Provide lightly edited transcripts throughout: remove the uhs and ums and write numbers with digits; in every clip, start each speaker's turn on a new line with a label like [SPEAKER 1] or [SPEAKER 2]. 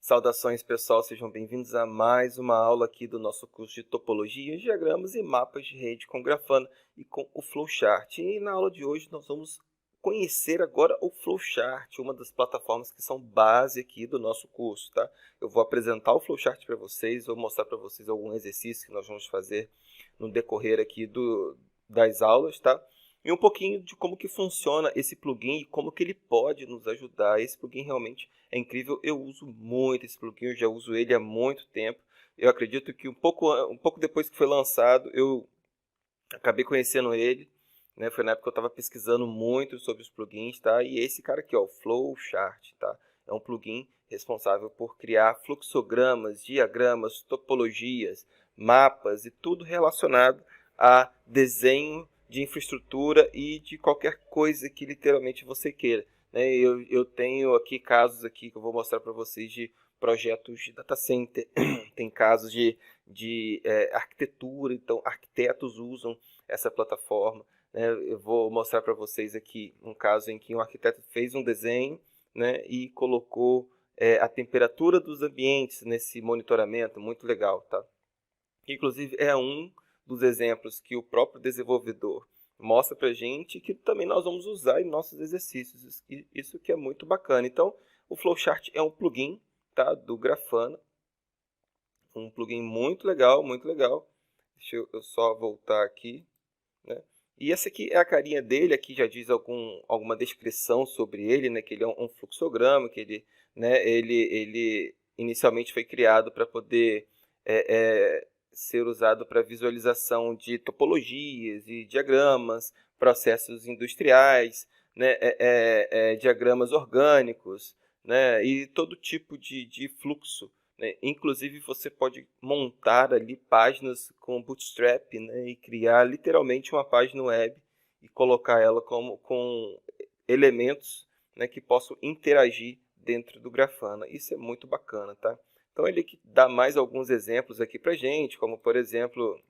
[SPEAKER 1] Saudações, pessoal, sejam bem-vindos a mais uma aula aqui do nosso curso de topologias, diagramas e mapas de rede com Grafana e com o Flowchart. E na aula de hoje nós vamos conhecer agora o Flowchart, uma das plataformas que são base aqui do nosso curso, tá? Eu vou apresentar o Flowchart para vocês, vou mostrar para vocês algum exercício que nós vamos fazer no decorrer aqui das aulas, tá? E um pouquinho de como que funciona esse plugin e como que ele pode nos ajudar. Esse plugin realmente é incrível, eu uso muito esse plugin, eu já uso ele há muito tempo. Eu acredito que um pouco depois que foi lançado, eu acabei conhecendo ele, né? Foi na época que eu estava pesquisando muito sobre os plugins, tá? E esse cara aqui, ó, o Flowchart, tá? É um plugin responsável por criar fluxogramas, diagramas, topologias, mapas e tudo relacionado a desenho de infraestrutura e de qualquer coisa que literalmente você queira, né? Eu tenho aqui casos aqui que eu vou mostrar para vocês de projetos de data center, tem casos de arquitetura, então arquitetos usam essa plataforma, né? Eu vou mostrar para vocês aqui um caso em que um arquiteto fez um desenho, né, e colocou a temperatura dos ambientes nesse monitoramento, muito legal, tá? Inclusive é um dos exemplos que o próprio desenvolvedor mostra para a gente que também nós vamos usar em nossos exercícios, isso que é muito bacana. Então, o Flowchart é um plugin, tá, do Grafana, um plugin muito legal, muito legal. Deixa eu só voltar aqui, né? E essa aqui é a carinha dele, aqui já diz alguma descrição sobre ele, né? Que ele é um fluxograma, que ele, né, ele inicialmente foi criado para poder ser usado para visualização de topologias e diagramas, processos industriais, né, diagramas orgânicos, né, e todo tipo de fluxo, né? Inclusive você pode montar ali páginas com Bootstrap, né, e criar literalmente uma página web e colocar ela com elementos, né, que possam interagir dentro do Grafana. Isso é muito bacana, tá? Então ele dá mais alguns exemplos aqui para gente, como por exemplo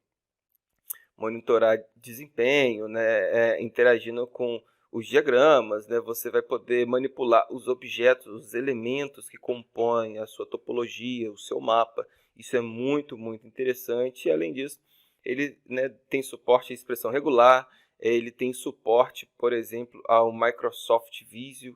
[SPEAKER 1] monitorar desempenho, né, interagindo com os diagramas, né, você vai poder manipular os objetos, os elementos que compõem a sua topologia, o seu mapa. Isso é muito, muito interessante. E, além disso, ele, né, tem suporte à expressão regular, ele tem suporte, por exemplo, ao Microsoft Visio,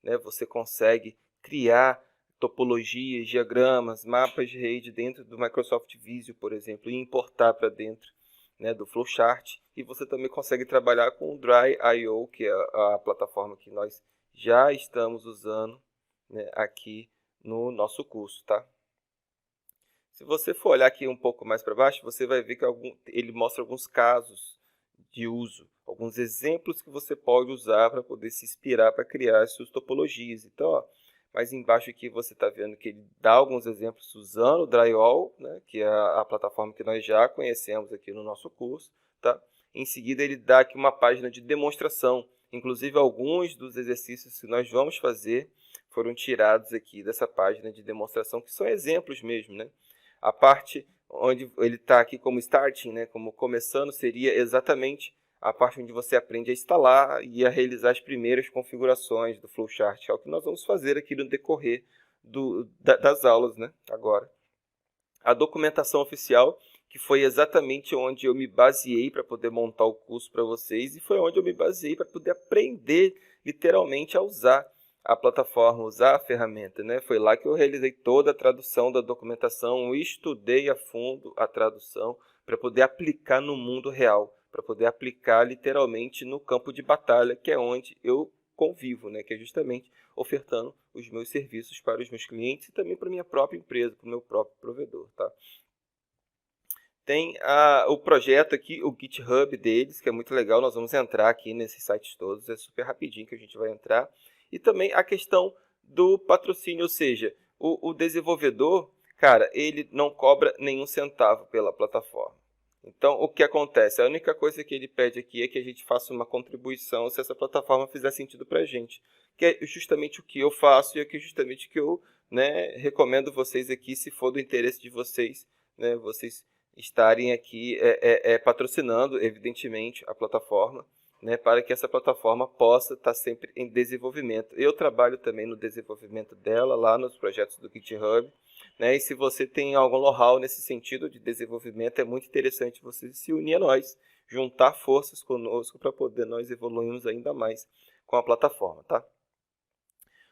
[SPEAKER 1] né, você consegue criar topologias, diagramas, mapas de rede dentro do Microsoft Visio, por exemplo, e importar para dentro, né, do Flowchart. E você também consegue trabalhar com o Dry.io, que é a plataforma que nós já estamos usando, né, aqui no nosso curso, tá? Se você for olhar aqui um pouco mais para baixo, você vai ver que ele mostra alguns casos de uso, alguns exemplos que você pode usar para poder se inspirar para criar as suas topologias. Então, ó, mais embaixo aqui você está vendo que ele dá alguns exemplos usando o Drywall, né, que é a plataforma que nós já conhecemos aqui no nosso curso, tá? Em seguida, ele dá aqui uma página de demonstração. Inclusive, alguns dos exercícios que nós vamos fazer foram tirados aqui dessa página de demonstração, que são exemplos mesmo, né? A parte onde ele está aqui como starting, né, como começando, seria exatamente a parte onde você aprende a instalar e a realizar as primeiras configurações do Flowchart. É o que nós vamos fazer aqui no decorrer das aulas, né, agora. A documentação oficial, que foi exatamente onde eu me baseei para poder montar o curso para vocês, e foi onde eu me baseei para poder aprender literalmente a usar a plataforma, usar a ferramenta, né? Foi lá que eu realizei toda a tradução da documentação, estudei a fundo a tradução para poder aplicar no mundo real, para poder aplicar literalmente no campo de batalha, que é onde eu convivo, né? Que é justamente ofertando os meus serviços para os meus clientes e também para a minha própria empresa, para o meu próprio provedor, tá? Tem o projeto aqui, o GitHub deles, que é muito legal. Nós vamos entrar aqui nesses sites todos, é super rapidinho que a gente vai entrar. E também a questão do patrocínio, ou seja, o desenvolvedor, cara, ele não cobra nenhum centavo pela plataforma. Então, o que acontece? A única coisa que ele pede aqui é que a gente faça uma contribuição se essa plataforma fizer sentido para a gente. Que é justamente o que eu faço e é justamente o que eu, né, recomendo vocês aqui, se for do interesse de vocês, né, vocês estarem aqui patrocinando, evidentemente, a plataforma. né, para que essa plataforma possa estar sempre em desenvolvimento. Eu trabalho também no desenvolvimento dela, lá nos projetos do GitHub, né, e se você tem algum know-how nesse sentido de desenvolvimento, é muito interessante você se unir a nós, juntar forças conosco para poder nós evoluirmos ainda mais com a plataforma, tá?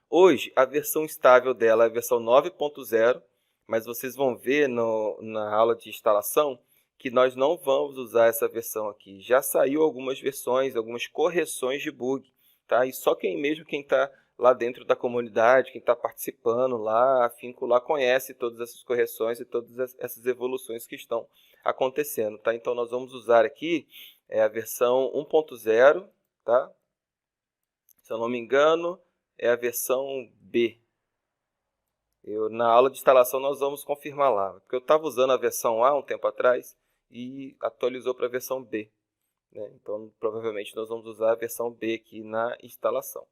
[SPEAKER 1] Hoje, a versão estável dela é a versão 9.0, mas vocês vão ver na aula de instalação que nós não vamos usar essa versão aqui. Já saiu algumas versões, algumas correções de bug, tá? E só quem está lá dentro da comunidade, quem está participando lá, afinco lá, conhece todas essas correções e todas essas evoluções que estão acontecendo, tá? Então, nós vamos usar aqui a versão 1.0, tá? Se eu não me engano, é a versão B. Na aula de instalação nós vamos confirmar lá, porque eu estava usando a versão A um tempo atrás e atualizou para a versão B, né? Então, provavelmente nós vamos usar a versão B aqui na instalação,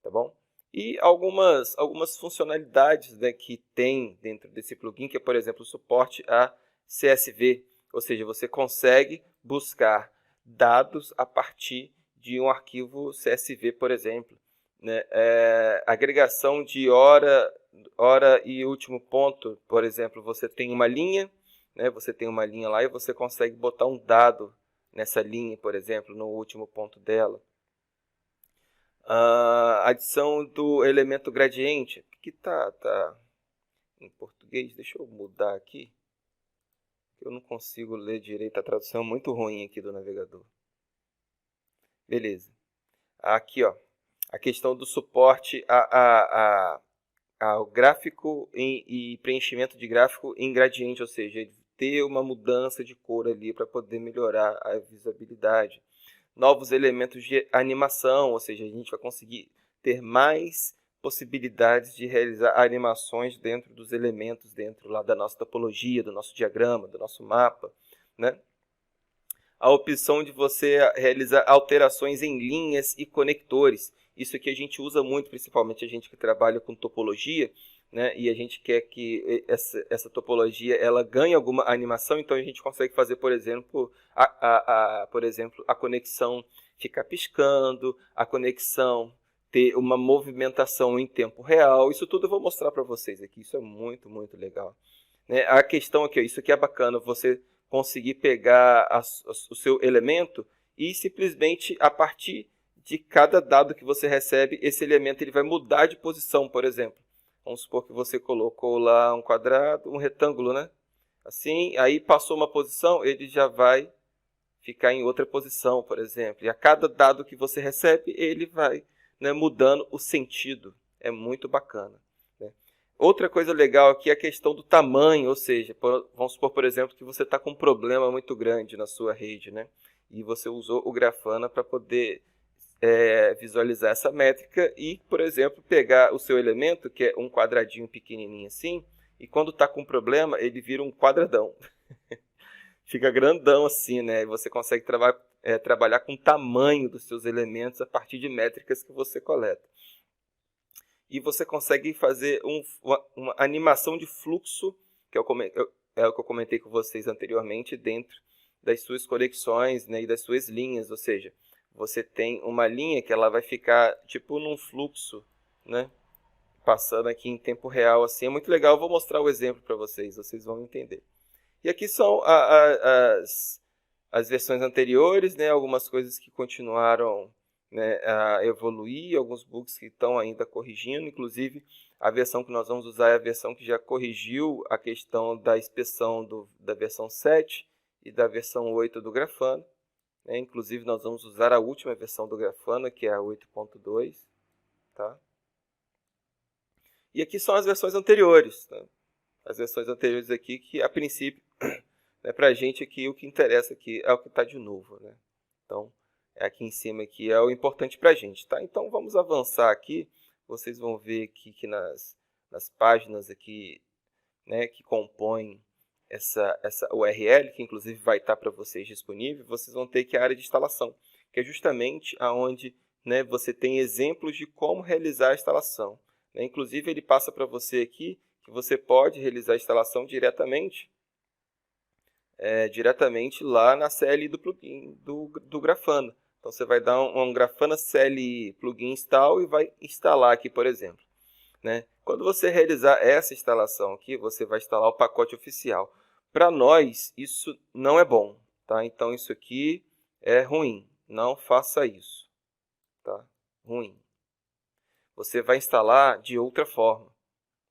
[SPEAKER 1] tá bom? E algumas funcionalidades, né, que tem dentro desse plugin, que é, por exemplo, o suporte a CSV, ou seja, você consegue buscar dados a partir de um arquivo CSV, por exemplo, né? Agregação de hora e último ponto, por exemplo, você tem uma linha, né? Você tem uma linha lá e você consegue botar um dado nessa linha, por exemplo, no último ponto dela. A adição do elemento gradiente, que tá em português, deixa eu mudar aqui, eu não consigo ler direito, a tradução é muito ruim aqui do navegador. Beleza. Aqui, ó, a questão do suporte ao gráfico e preenchimento de gráfico em gradiente, ou seja, ter uma mudança de cor ali para poder melhorar a visibilidade. Novos elementos de animação, ou seja, a gente vai conseguir ter mais possibilidades de realizar animações dentro dos elementos, dentro lá da nossa topologia, do nosso diagrama, do nosso mapa, né? A opção de você realizar alterações em linhas e conectores. Isso aqui a gente usa muito, principalmente a gente que trabalha com topologia, né? E a gente quer que essa topologia ela ganhe alguma animação, então a gente consegue fazer, por exemplo, a conexão ficar piscando, a conexão ter uma movimentação em tempo real. Isso tudo eu vou mostrar para vocês aqui, isso é muito, muito legal, né? A questão aqui, isso aqui é bacana, você conseguir pegar o seu elemento e simplesmente a partir de cada dado que você recebe, esse elemento ele vai mudar de posição, por exemplo. Vamos supor que você colocou lá um quadrado, um retângulo, né? Assim, aí passou uma posição, ele já vai ficar em outra posição, por exemplo. E a cada dado que você recebe, ele vai, né, mudando o sentido. É muito bacana, né? Outra coisa legal aqui é a questão do tamanho, ou seja, vamos supor, por exemplo, que você está com um problema muito grande na sua rede, né? E você usou o Grafana para poder visualizar essa métrica e, por exemplo, pegar o seu elemento, que é um quadradinho pequenininho assim, e quando está com problema, ele vira um quadradão. Fica grandão assim, né? E você consegue trabalhar com o tamanho dos seus elementos a partir de métricas que você coleta. E você consegue fazer uma animação de fluxo, que é o que eu comentei com vocês anteriormente, dentro das suas conexões, né, e das suas linhas, ou seja, você tem uma linha que ela vai ficar tipo num fluxo, né, passando aqui em tempo real, assim, é muito legal, eu vou mostrar o exemplo para vocês vão entender. E aqui são as versões anteriores, né, algumas coisas que continuaram, né, a evoluir, alguns bugs que estão ainda corrigindo, inclusive a versão que nós vamos usar é a versão que já corrigiu a questão da inspeção da versão 7 e da versão 8 do Grafana, né? Inclusive nós vamos usar a última versão do Grafana, que é a 8.2, tá? E aqui são as versões anteriores, tá? As versões anteriores aqui que a princípio, né, para a gente aqui o que interessa aqui é o que está de novo, né? Então, aqui em cima aqui é o importante para a gente, tá? Então vamos avançar aqui, vocês vão ver aqui que nas páginas aqui, né, que compõem essa URL, que inclusive vai estar para vocês disponível, vocês vão ter que a área de instalação, que é justamente aonde, né, você tem exemplos de como realizar a instalação, né? Inclusive ele passa para você aqui que você pode realizar a instalação diretamente lá na CLI do plugin do Grafana. Então, você vai dar um Grafana CLI plugin install e vai instalar aqui, por exemplo, né? Quando você realizar essa instalação aqui, você vai instalar o pacote oficial. Para nós, isso não é bom, tá? Então, isso aqui é ruim. Não faça isso, tá? Ruim. Você vai instalar de outra forma.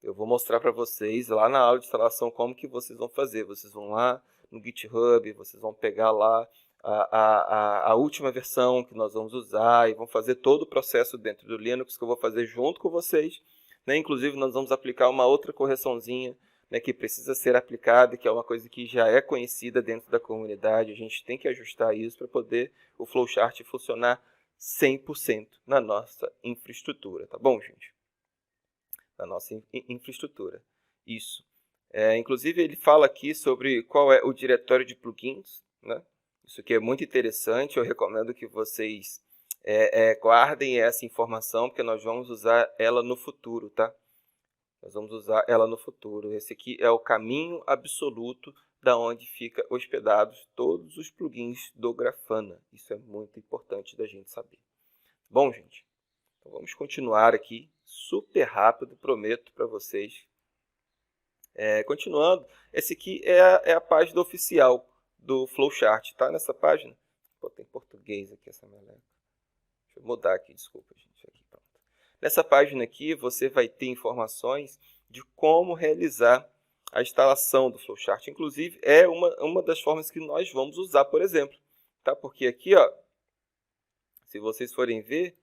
[SPEAKER 1] Eu vou mostrar para vocês lá na aula de instalação como que vocês vão fazer. Vocês vão lá no GitHub, vocês vão pegar lá a última versão que nós vamos usar e vão fazer todo o processo dentro do Linux que eu vou fazer junto com vocês, né? Inclusive, nós vamos aplicar uma outra correçãozinha, né, que precisa ser aplicada, que é uma coisa que já é conhecida dentro da comunidade. A gente tem que ajustar isso para poder o Flowchart funcionar 100% na nossa infraestrutura, tá bom, gente? Na nossa infraestrutura. Isso. Inclusive, ele fala aqui sobre qual é o diretório de plugins, né? Isso aqui é muito interessante, eu recomendo que vocês guardem essa informação, porque nós vamos usar ela no futuro, tá? Nós vamos usar ela no futuro. Esse aqui é o caminho absoluto da onde fica hospedados todos os plugins do Grafana. Isso é muito importante da gente saber. Bom, gente, então vamos continuar aqui, super rápido, prometo para vocês. Continuando, esse aqui é a página oficial do Flowchart, tá? Nessa página, pô, tem português aqui essa meleca. Deixa eu mudar aqui, desculpa, gente. Aqui, pronto. Nessa página aqui, você vai ter informações de como realizar a instalação do Flowchart. Inclusive, é uma das formas que nós vamos usar, por exemplo, tá? Porque aqui, ó, se vocês forem ver,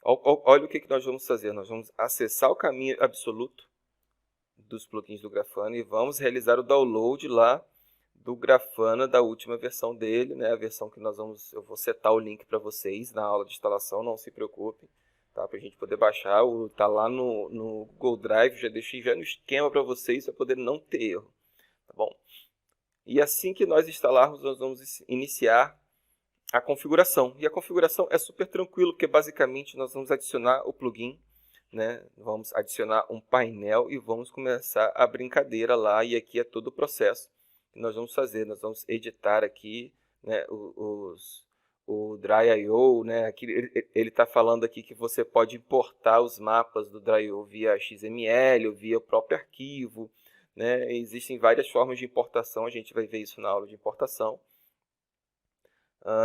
[SPEAKER 1] olha o que nós vamos fazer. Nós vamos acessar o caminho absoluto dos plugins do Grafana e vamos realizar o download lá do Grafana, da última versão dele, né? A versão que eu vou setar o link para vocês na aula de instalação, não se preocupem, tá? Para a gente poder baixar, tá lá no Google Drive, já deixei já no esquema para vocês, para poder não ter erro, tá bom? E assim que nós instalarmos, nós vamos iniciar a configuração. E a configuração é super tranquilo, porque basicamente nós vamos adicionar o plugin, né? Vamos adicionar um painel e vamos começar a brincadeira lá. E aqui é todo o processo que nós vamos fazer. Nós vamos editar aqui, né, o Dry.io, né? Aqui, ele está falando aqui que você pode importar os mapas do Dry.io via XML ou via o próprio arquivo, né? Existem várias formas de importação, a gente vai ver isso na aula de importação.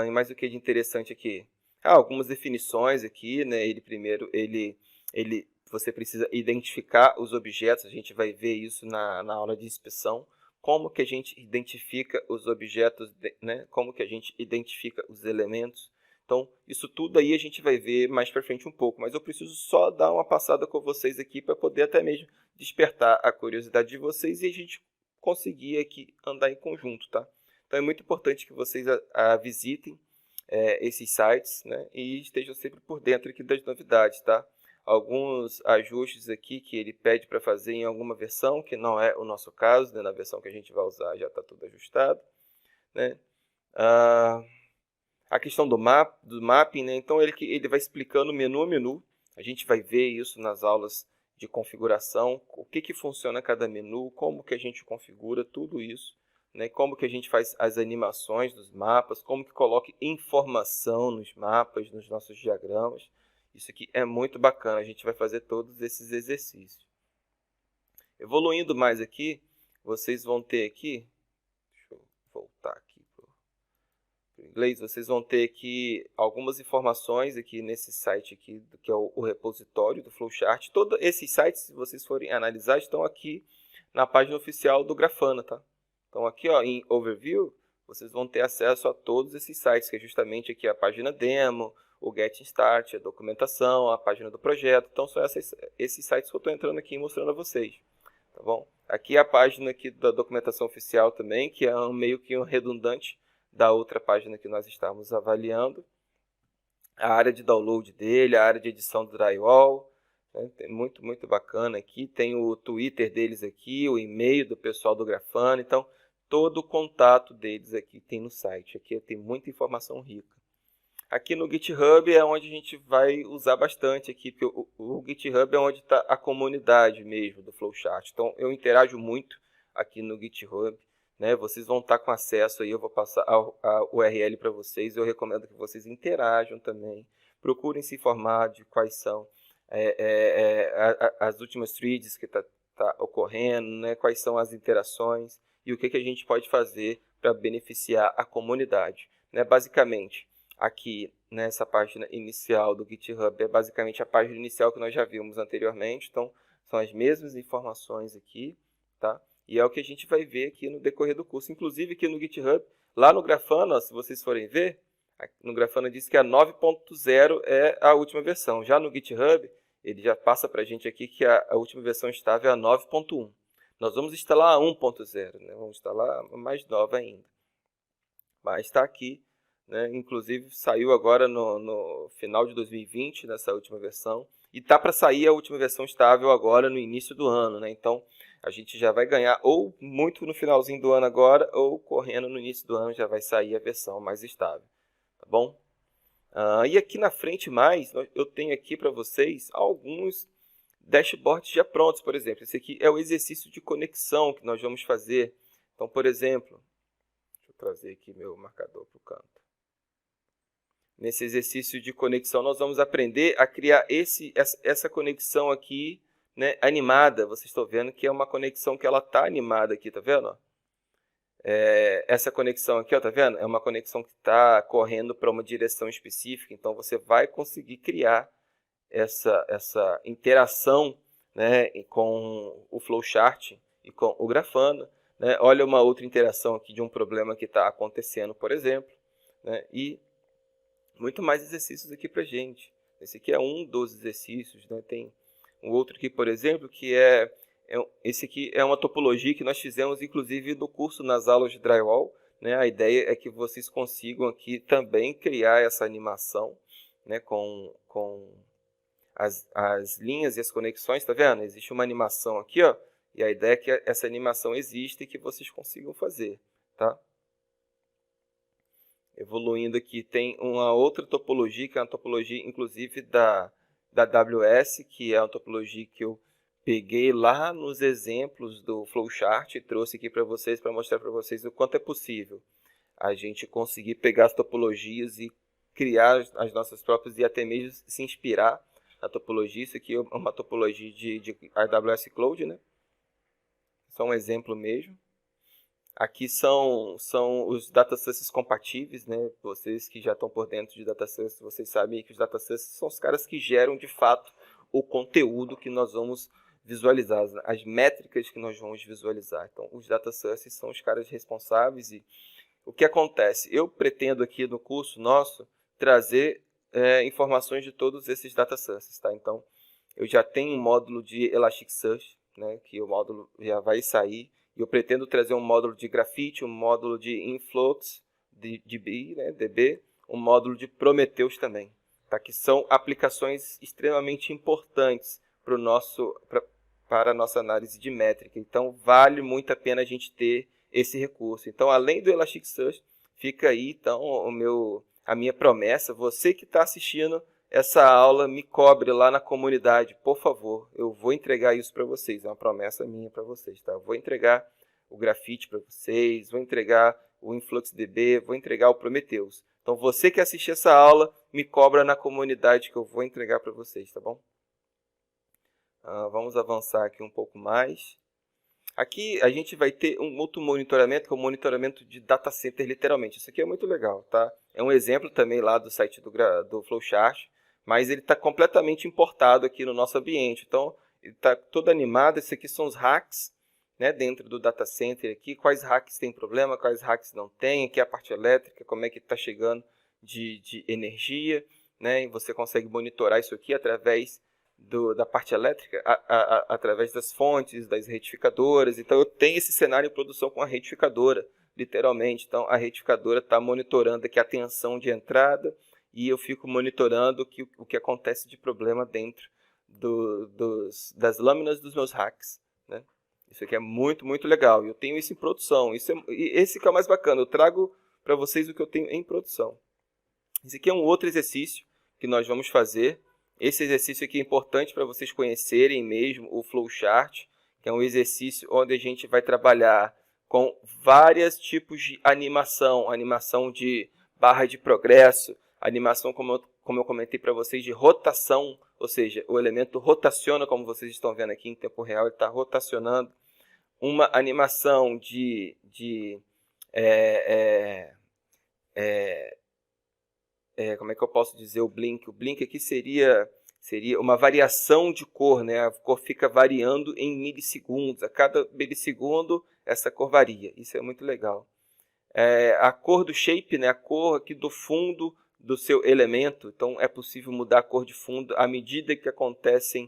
[SPEAKER 1] E mais o que de interessante aqui? Algumas definições aqui, né? Você precisa identificar os objetos, a gente vai ver isso na aula de inspeção. Como que a gente identifica os objetos, né? Como que a gente identifica os elementos. Então, isso tudo aí a gente vai ver mais para frente um pouco, mas eu preciso só dar uma passada com vocês aqui para poder até mesmo despertar a curiosidade de vocês e a gente conseguir aqui andar em conjunto, tá? Então, é muito importante que vocês visitem esses sites, né, e estejam sempre por dentro aqui das novidades, tá? Alguns ajustes aqui que ele pede para fazer em alguma versão, que não é o nosso caso, né? Na versão que a gente vai usar já está tudo ajustado, né? A questão do mapping, né? Então ele vai explicando menu a menu. A gente vai ver isso nas aulas de configuração, o que funciona cada menu, como que a gente configura tudo isso, né? Como que a gente faz as animações dos mapas, como que coloca informação nos mapas, nos nossos diagramas. Isso aqui é muito bacana, a gente vai fazer todos esses exercícios. Evoluindo mais aqui, vocês vão ter aqui, deixa eu voltar aqui para o inglês, vocês vão ter aqui algumas informações aqui nesse site aqui, que é o repositório do Flowchart. Todos esses sites, se vocês forem analisar, estão aqui na página oficial do Grafana, tá? Então aqui, ó, em Overview, vocês vão ter acesso a todos esses sites, que é justamente aqui a página demo, o Get Start, a documentação, a página do projeto. Então são esses sites que eu estou entrando aqui e mostrando a vocês, tá bom? Aqui é a página aqui da documentação oficial também, que é meio que um redundante da outra página que nós estamos avaliando. A área de download dele, a área de edição do drywall, né? Tem muito bacana aqui. Tem o Twitter deles aqui, o e-mail do pessoal do Grafana. Então, todo o contato deles aqui tem no site. Aqui tem muita informação rica. Aqui no GitHub é onde a gente vai usar bastante aqui, porque o GitHub é onde está a comunidade mesmo do Flowchart. Então, eu interajo muito aqui no GitHub. né? Vocês vão estar com acesso aí, eu vou passar a URL para vocês, eu recomendo que vocês interajam também, procurem se informar de quais são as últimas threads que tá ocorrendo, né? Quais são as interações e o que a gente pode fazer para beneficiar a comunidade, né? Basicamente, aqui nessa página inicial do GitHub é basicamente a página inicial que nós já vimos anteriormente, então são as mesmas informações aqui, tá? E é o que a gente vai ver aqui no decorrer do curso. Inclusive aqui no GitHub, lá no Grafana, ó, se vocês forem ver, no Grafana diz que a 9.0 é a última versão. Já no GitHub, ele já passa para a gente aqui que a última versão estável é a 9.1. Nós vamos instalar a 1.0, né? Vamos instalar a mais nova ainda. Mas está aqui, né? Inclusive saiu agora no final de 2020, nessa última versão. E está para sair a última versão estável agora no início do ano, né? Então, a gente já vai ganhar ou muito no finalzinho do ano agora, ou correndo no início do ano já vai sair a versão mais estável, tá bom? E aqui na frente mais, eu tenho aqui para vocês alguns dashboards já prontos, por exemplo. Esse aqui é o exercício de conexão que nós vamos fazer. Então, por exemplo, deixa eu trazer aqui meu marcador para o canto. Nesse exercício de conexão, nós vamos aprender a criar essa conexão aqui, né, animada. Vocês estão vendo que é uma conexão que ela está animada aqui, tá vendo? Essa conexão aqui, ó, tá vendo? É uma conexão que está correndo para uma direção específica, então você vai conseguir criar essa interação, né, com o flowchart e com o Grafana, né? Olha uma outra interação aqui de um problema que está acontecendo, por exemplo, né? E muito mais exercícios aqui para gente. Esse aqui é um dos exercícios, né? Tem um outro aqui, por exemplo, que esse aqui é uma topologia que nós fizemos, inclusive, no curso nas aulas de Drywall, né? A ideia é que vocês consigam aqui também criar essa animação, né? Com as linhas e as conexões, tá vendo? Existe uma animação aqui, ó, e a ideia é que essa animação exista e que vocês consigam fazer, tá? Evoluindo aqui, tem uma outra topologia, que é uma topologia, inclusive, da AWS, que é uma topologia que eu peguei lá nos exemplos do flowchart e trouxe aqui para vocês, para mostrar para vocês o quanto é possível a gente conseguir pegar as topologias e criar as nossas próprias e até mesmo se inspirar na topologia. Isso aqui é uma topologia de AWS Cloud, né? Só um exemplo mesmo. Aqui são os datasources compatíveis, né? Vocês que já estão por dentro de datasources, vocês sabem que os datasources são os caras que geram, de fato, o conteúdo que nós vamos visualizar, as métricas que nós vamos visualizar. Então, os datasources são os caras responsáveis. E o que acontece? Eu pretendo aqui no curso nosso trazer informações de todos esses datasources, tá? Então, eu já tenho um módulo de Elasticsearch, né? Que o módulo já vai sair. Eu pretendo trazer um módulo de Graphite, um módulo de Influx, DB, né, DB, um módulo de Prometheus também, tá? Que são aplicações extremamente importantes para a nossa análise de métrica. Então, vale muito a pena a gente ter esse recurso. Então, além do Elasticsearch, fica aí então, a minha promessa. Você que está assistindo essa aula, me cobre lá na comunidade, por favor. Eu vou entregar isso para vocês, é uma promessa minha para vocês, tá? Eu vou entregar o Graphite para vocês, vou entregar o InfluxDB, vou entregar o Prometheus. Então, você que assistir essa aula, me cobra na comunidade que eu vou entregar para vocês, tá bom? Vamos avançar aqui um pouco mais. Aqui a gente vai ter um outro monitoramento, que é o monitoramento de data center, literalmente. Isso aqui é muito legal, tá? É um exemplo também lá do site do Flowchart, mas ele está completamente importado aqui no nosso ambiente. Então, ele está todo animado. Esses aqui são os hacks, né, dentro do data center aqui. Quais hacks tem problema, quais hacks não tem. Aqui é a parte elétrica, como é que está chegando de energia, né? E você consegue monitorar isso aqui através da parte elétrica, através das fontes, das retificadoras. Então, eu tenho esse cenário em produção com a retificadora, literalmente. Então, a retificadora está monitorando aqui a tensão de entrada e eu fico monitorando o que acontece de problema dentro das lâminas dos meus racks, né? Isso aqui é muito, muito legal. Eu tenho isso em produção. Esse que é o mais bacana. Eu trago para vocês o que eu tenho em produção. Esse aqui é um outro exercício que nós vamos fazer. Esse exercício aqui é importante para vocês conhecerem mesmo o flowchart, que é um exercício onde a gente vai trabalhar com vários tipos de animação, animação de barra de progresso, animação, como eu comentei para vocês, de rotação, ou seja, o elemento rotaciona, como vocês estão vendo aqui em tempo real, ele está rotacionando. Uma animação como é que eu posso dizer o blink? O blink aqui seria uma variação de cor, né? A cor fica variando em milissegundos. A cada milissegundo, essa cor varia. Isso é muito legal. A cor do shape, né? A cor aqui do fundo do seu elemento. Então, é possível mudar a cor de fundo à medida que acontecem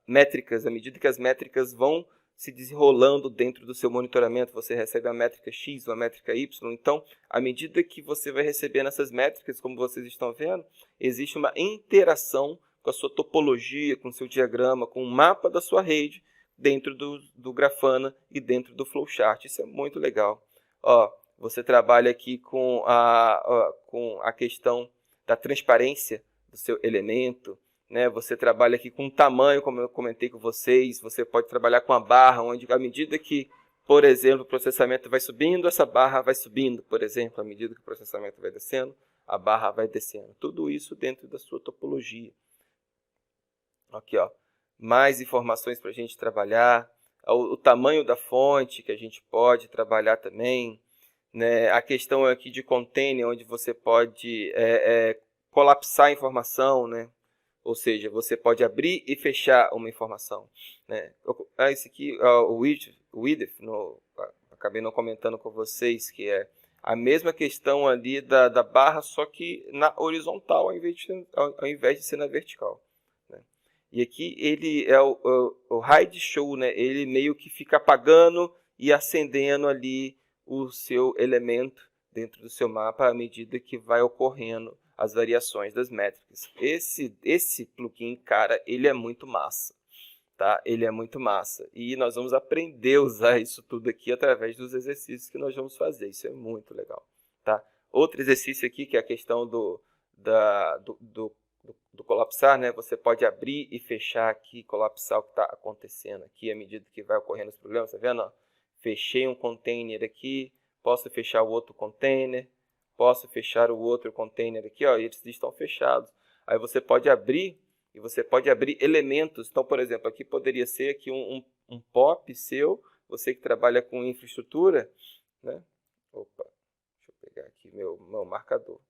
[SPEAKER 1] métricas. À medida que as métricas vão se desenrolando dentro do seu monitoramento, você recebe a métrica X, uma métrica Y. Então, à medida que você vai recebendo essas métricas, como vocês estão vendo, existe uma interação com a sua topologia, com o seu diagrama, com o mapa da sua rede dentro do Grafana e dentro do Flowchart. Isso é muito legal. Ó, você trabalha aqui com a questão da transparência do seu elemento, né? Você trabalha aqui com tamanho, como eu comentei com vocês. Você pode trabalhar com a barra, onde à medida que, por exemplo, o processamento vai subindo, essa barra vai subindo, por exemplo. À medida que o processamento vai descendo, a barra vai descendo. Tudo isso dentro da sua topologia. Aqui, ó, mais informações para a gente trabalhar. O tamanho da fonte que a gente pode trabalhar também, né? A questão aqui de container, onde você pode colapsar a informação, né? Ou seja, você pode abrir e fechar uma informação, né? Esse aqui, o width, acabei não comentando com vocês, que é a mesma questão ali da barra, só que na horizontal, ao invés de ser na vertical, né? E aqui ele é o hide show, né? Ele meio que fica apagando e acendendo ali o seu elemento dentro do seu mapa à medida que vai ocorrendo as variações das métricas. Esse plugin, cara, ele é muito massa, tá? Ele é muito massa. E nós vamos aprender a usar isso tudo aqui através dos exercícios que nós vamos fazer. Isso é muito legal, tá? Outro exercício aqui, que é a questão do colapsar, né? Você pode abrir e fechar aqui, colapsar o que está acontecendo aqui à medida que vai ocorrendo os problemas. Tá vendo? Ó? Fechei um container aqui, posso fechar o outro container, posso fechar o outro container aqui, ó, e eles estão fechados. Aí você pode abrir, e você pode abrir elementos. Então, por exemplo, aqui poderia ser aqui um POP seu, você que trabalha com infraestrutura, né? Opa, deixa eu pegar aqui meu marcador.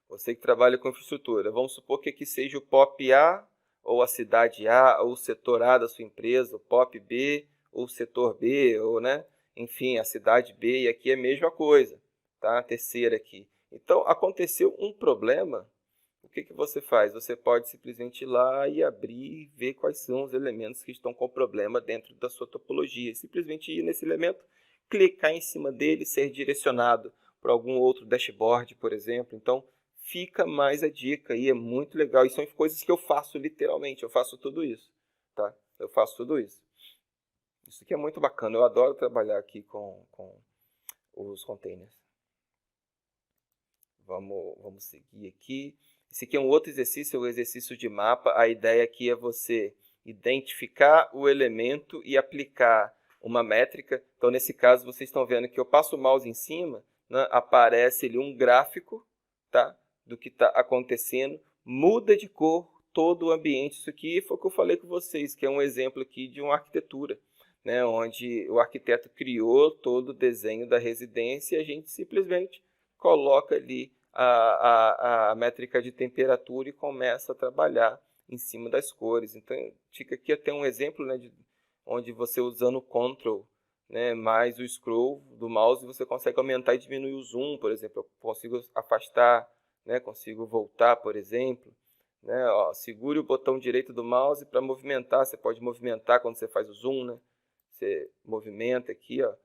[SPEAKER 1] Você que trabalha com infraestrutura, vamos supor que aqui seja o POP A, ou a cidade A, ou o setor A da sua empresa, o POP B, ou o setor B, ou, né? Enfim, a cidade B, e aqui é a mesma coisa. Tá? A terceira aqui. Então, aconteceu um problema, o que você faz? Você pode simplesmente ir lá e abrir e ver quais são os elementos que estão com problema dentro da sua topologia. Simplesmente ir nesse elemento, clicar em cima dele, ser direcionado para algum outro dashboard, por exemplo. Então, fica mais a dica aí, é muito legal. E são coisas que eu faço literalmente, eu faço tudo isso. Tá? Eu faço tudo isso. Isso aqui é muito bacana, eu adoro trabalhar aqui com os containers. Vamos seguir aqui. Esse aqui é um outro exercício, o exercício de mapa. A ideia aqui é você identificar o elemento e aplicar uma métrica. Então, nesse caso, vocês estão vendo que eu passo o mouse em cima, né, aparece ali um gráfico, tá, do que está acontecendo. Muda de cor todo o ambiente. Isso aqui foi o que eu falei com vocês, que é um exemplo aqui de uma arquitetura, né, onde o arquiteto criou todo o desenho da residência e a gente simplesmente coloca ali a métrica de temperatura e começa a trabalhar em cima das cores. Então, fica aqui até um exemplo, né, onde você usando o Ctrl, né, mais o scroll do mouse, você consegue aumentar e diminuir o zoom, por exemplo. Eu consigo afastar, né, consigo voltar, por exemplo. Né, ó, segure o botão direito do mouse para movimentar. Você pode movimentar quando você faz o zoom, né? Você movimenta aqui, ó.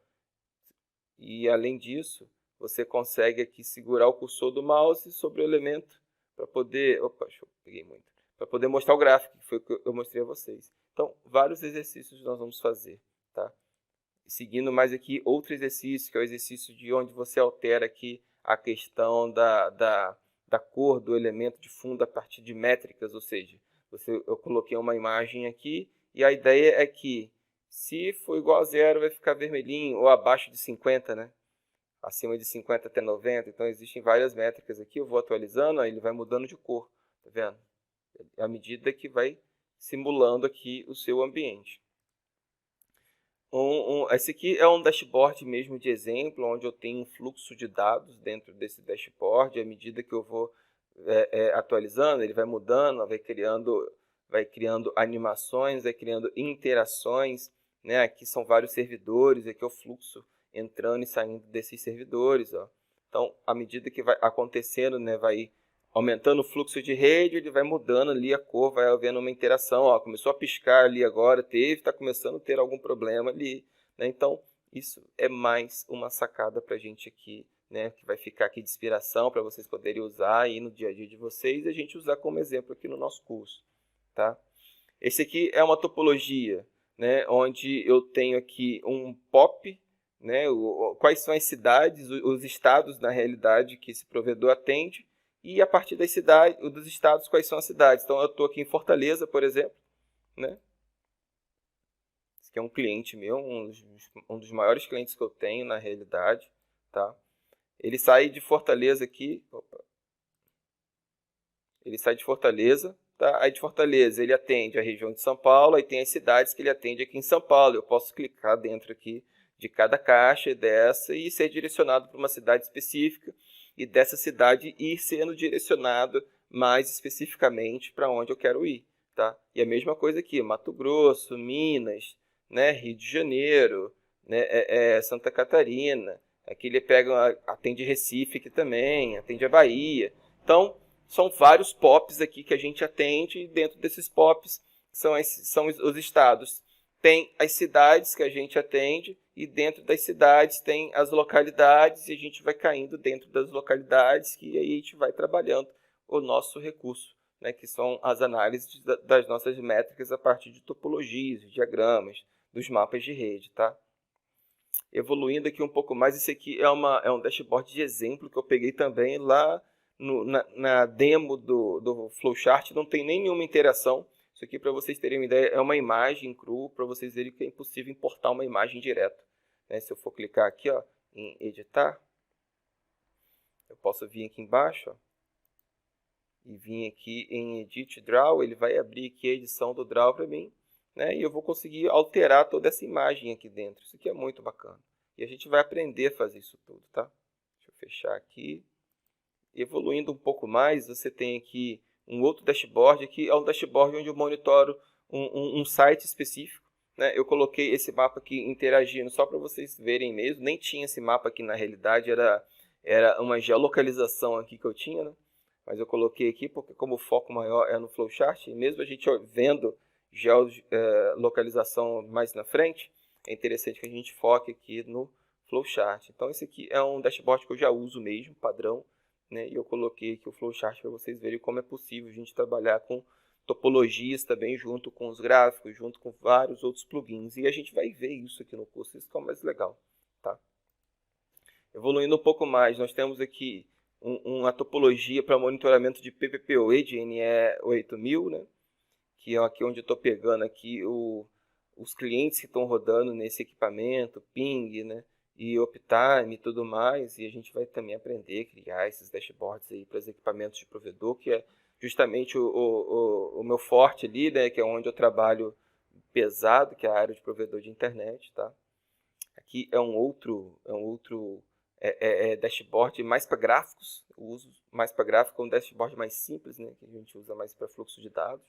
[SPEAKER 1] E além disso, você consegue aqui segurar o cursor do mouse sobre o elemento para poder... Opa, peguei muito. Para poder mostrar o gráfico, que foi o que eu mostrei a vocês. Então, vários exercícios nós vamos fazer, tá? Seguindo mais aqui, outro exercício, que é o exercício de onde você altera aqui a questão da cor do elemento de fundo a partir de métricas, ou seja, eu coloquei uma imagem aqui e a ideia é que Se for igual a 0, vai ficar vermelhinho, ou abaixo de 50, né? Acima de 50 até 90. Então, existem várias métricas aqui. Eu vou atualizando, aí ele vai mudando de cor. Tá vendo? À medida que vai simulando aqui o seu ambiente. Esse aqui é um dashboard mesmo de exemplo, onde eu tenho um fluxo de dados dentro desse dashboard. À medida que eu vou atualizando, ele vai mudando, vai criando animações, vai criando interações, né? Aqui são vários servidores, aqui é o fluxo entrando e saindo desses servidores. Ó. Então, à medida que vai acontecendo, né, vai aumentando o fluxo de rede, ele vai mudando ali a cor, vai havendo uma interação. Ó, começou a piscar ali agora, está começando a ter algum problema ali. Né? Então, isso é mais uma sacada para a gente aqui, né, que vai ficar aqui de inspiração para vocês poderem usar aí no dia a dia de vocês e a gente usar como exemplo aqui no nosso curso. Tá? Esse aqui é uma topologia, né, onde eu tenho aqui um POP, né, quais são as cidades, os estados na realidade que esse provedor atende, e a partir das cidades, dos estados, quais são as cidades. Então, eu estou aqui em Fortaleza, por exemplo, né? Esse aqui é um cliente meu, um dos maiores clientes que eu tenho na realidade, tá? Ele sai de Fortaleza aqui, ele sai de Fortaleza, tá? Aí de Fortaleza ele atende a região de São Paulo, aí tem as cidades que ele atende aqui em São Paulo. Eu posso clicar dentro aqui de cada caixa dessa e ser direcionado para uma cidade específica, e dessa cidade ir sendo direcionado mais especificamente para onde eu quero ir. Tá? E a mesma coisa aqui, Mato Grosso, Minas, né, Rio de Janeiro, né, Santa Catarina. Aqui ele atende Recife aqui também, atende a Bahia. Então, são vários POPs aqui que a gente atende, e dentro desses POPs são os estados. Tem as cidades que a gente atende, e dentro das cidades tem as localidades, e a gente vai caindo dentro das localidades, que aí a gente vai trabalhando o nosso recurso, né, que são as análises das nossas métricas a partir de topologias, de diagramas, dos mapas de rede. Tá? Evoluindo aqui um pouco mais, esse aqui é um dashboard de exemplo que eu peguei também lá na demo do Flowchart. Não tem nenhuma interação. Isso aqui, para vocês terem uma ideia, é uma imagem cru, para vocês verem que é impossível importar uma imagem direto. Né? Se eu for clicar aqui, ó, em editar, eu posso vir aqui embaixo, ó, e vir aqui em Edit Draw, ele vai abrir aqui a edição do Draw para mim, né? E eu vou conseguir alterar toda essa imagem aqui dentro. Isso aqui é muito bacana. E a gente vai aprender a fazer isso tudo, tá? Deixa eu fechar aqui. Evoluindo um pouco mais, você tem aqui um outro dashboard. Aqui é um dashboard onde eu monitoro um site específico. Né? Eu coloquei esse mapa aqui interagindo só para vocês verem mesmo. Nem tinha esse mapa aqui na realidade, era uma geolocalização aqui que eu tinha, né? Mas eu coloquei aqui porque como o foco maior é no Flowchart, e mesmo a gente vendo geolocalização mais na frente, é interessante que a gente foque aqui no Flowchart. Então esse aqui é um dashboard que eu já uso mesmo, padrão, né? E eu coloquei aqui o Flowchart para vocês verem como é possível a gente trabalhar com topologias também, junto com os gráficos, junto com vários outros plugins. E a gente vai ver isso aqui no curso, isso que é o mais legal. Tá? Evoluindo um pouco mais, nós temos aqui uma topologia para monitoramento de PPPoE, de NE8000, né? Que é aqui onde eu estou pegando aqui os clientes que estão rodando nesse equipamento, ping, né? E uptime e tudo mais, e a gente vai também aprender a criar esses dashboards aí para os equipamentos de provedor, que é justamente o meu forte ali, né? Que é onde eu trabalho pesado, que é a área de provedor de internet, tá? Aqui é um outro dashboard mais para gráficos. Eu uso mais para gráfico, um dashboard mais simples, né? Que a gente usa mais para fluxo de dados.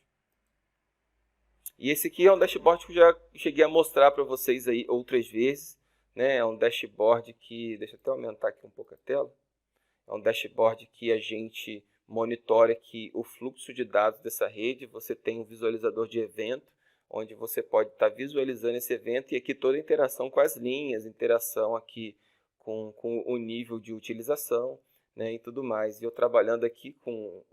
[SPEAKER 1] E esse aqui é um dashboard que eu já cheguei a mostrar para vocês aí outras vezes, né? É um dashboard que, deixa eu até aumentar aqui um pouco a tela. É um dashboard que a gente monitora aqui o fluxo de dados dessa rede. Você tem um visualizador de evento, onde você pode estar visualizando esse evento, e aqui toda a interação com as linhas, interação aqui com o nível de utilização, né, e tudo mais. E eu trabalhando aqui com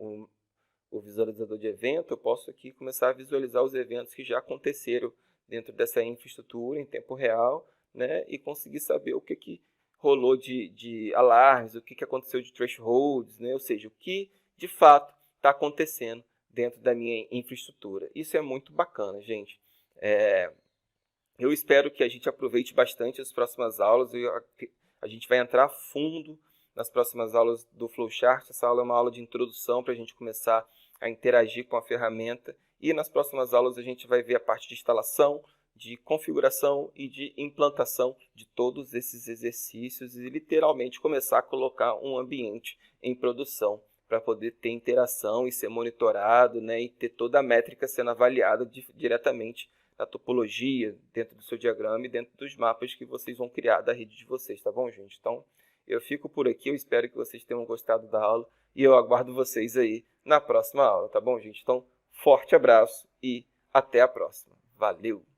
[SPEAKER 1] o visualizador de evento, eu posso aqui começar a visualizar os eventos que já aconteceram dentro dessa infraestrutura em tempo real, né, e conseguir saber o que rolou de alarmes, o que aconteceu de thresholds, né, ou seja, o que de fato está acontecendo dentro da minha infraestrutura. Isso é muito bacana, gente. Eu espero que a gente aproveite bastante as próximas aulas. A gente vai entrar a fundo nas próximas aulas do Flowchart. Essa aula é uma aula de introdução para a gente começar a interagir com a ferramenta. E nas próximas aulas a gente vai ver a parte de instalação, de configuração e de implantação de todos esses exercícios e literalmente começar a colocar um ambiente em produção para poder ter interação e ser monitorado, né, e ter toda a métrica sendo avaliada diretamente na topologia, dentro do seu diagrama e dentro dos mapas que vocês vão criar da rede de vocês, tá bom, gente? Então, eu fico por aqui, eu espero que vocês tenham gostado da aula e eu aguardo vocês aí na próxima aula, tá bom, gente? Então, forte abraço e até a próxima. Valeu!